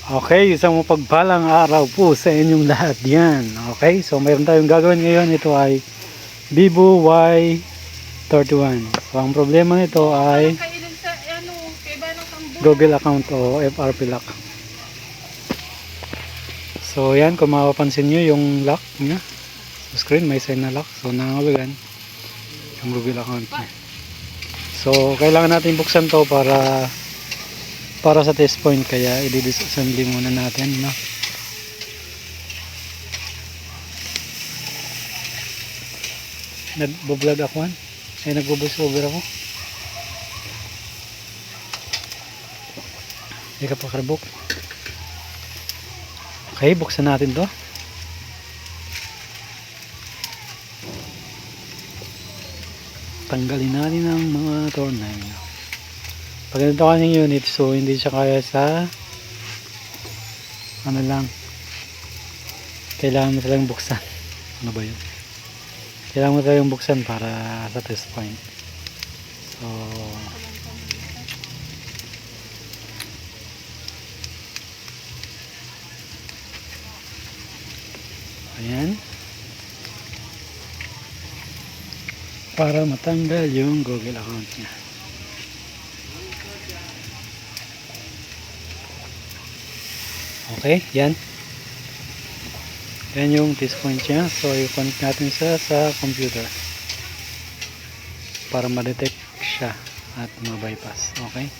Okay, isang mapagpalang araw po sa inyong lahat yan. Okay, so mayroon tayong gagawin ngayon. Ito ay Vivo Y31. So ang problema nito ay Google account o FRP lock. So yan, kung mapapansin nyo yung lock niya sa screen, may sign na lock. So nangangulugan yung Google account niya. So kailangan natin buksan to para sa test point, kaya i-disassembly muna natin, no? Nagbo-vlog ako, ay nagbo-voiceover ako. Hindi ka pa karabok. Okay, buksan natin to. Tanggalin natin ang mga tornilyo. Pag ganito kasing unit, so hindi siya kaya sa ano lang, kailangan mo talagang buksan. Ano ba yun? Kailangan mo talagang buksan para sa test point. So ayan, para matanggal yung Google account niya. Okay, yan. Yan yung test point niya. So, i-connect natin siya sa computer para ma-detect siya at ma-bypass. Okay.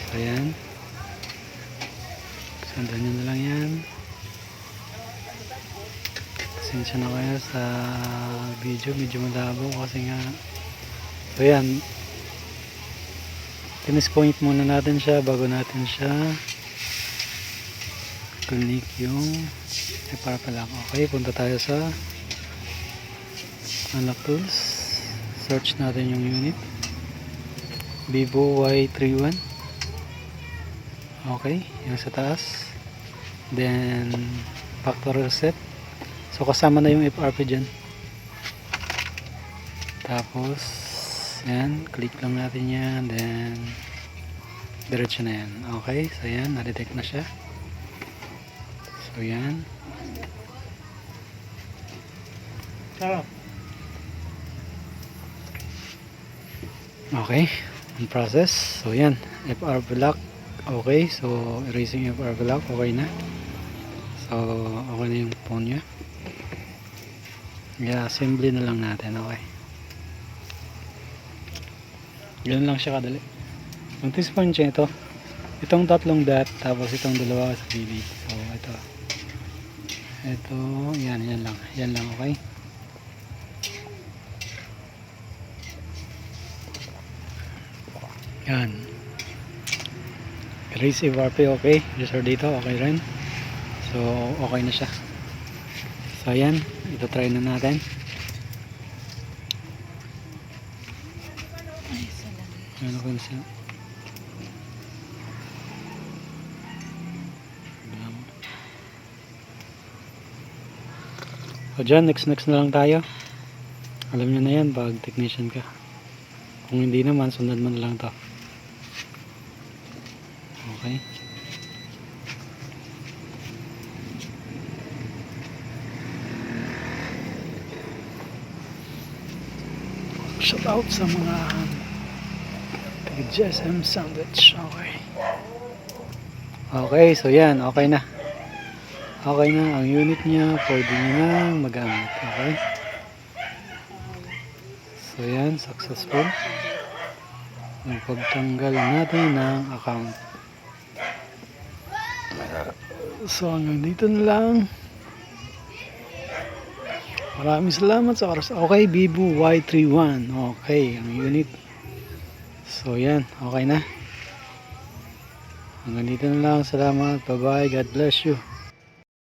So, yan. Sundan nyo na lang yan. Pasensya na kayo sa video. Medyo malabo kasi nga. So, yan. Test point muna natin siya bago natin siya connect yung para pala. Okay, punta tayo sa Unlock Tools. Search natin yung unit. Vivo Y31. Okay, yung sa taas. Then factory reset. So kasama na yung FRP dyan. Tapos yan, click lang natin yan, then diretso na yan. Okay, so yan, na-detect na siya. So yan. Okay, in process. So yan, FRP lock. Okay, so erasing FRP lock, okay na. So okay na yung phone nya. Yeah, assembly na lang natin. Okay, ganun lang siya kadali. Yung test point siya ito, itong tatlong dot, tapos itong dalawa sa gilid. So ito, yan lang. Okay, yan, erase FRP. Okay, user dito okay rin. So okay na siya. So yan, ito try na natin. Ano ko siya? So dyan, next na lang tayo. Alam nyo na yan pag technician ka. Kung hindi naman, sundan mo na lang to. Okay. Shout out sa mga GSM sandwich. Okay. Okay, so yan, okay na. Okay na ang unit niya, pwede nyo na magamit. Okay. So yan, successful. Nagpagtanggal natin ng account. So hanggang dito na lang. Maraming salamat sa oras. Okay, Vivo Y31. Okay, ang unit. So yan, okay na. Hanggang dito na lang. Salamat. Bye bye. God bless you.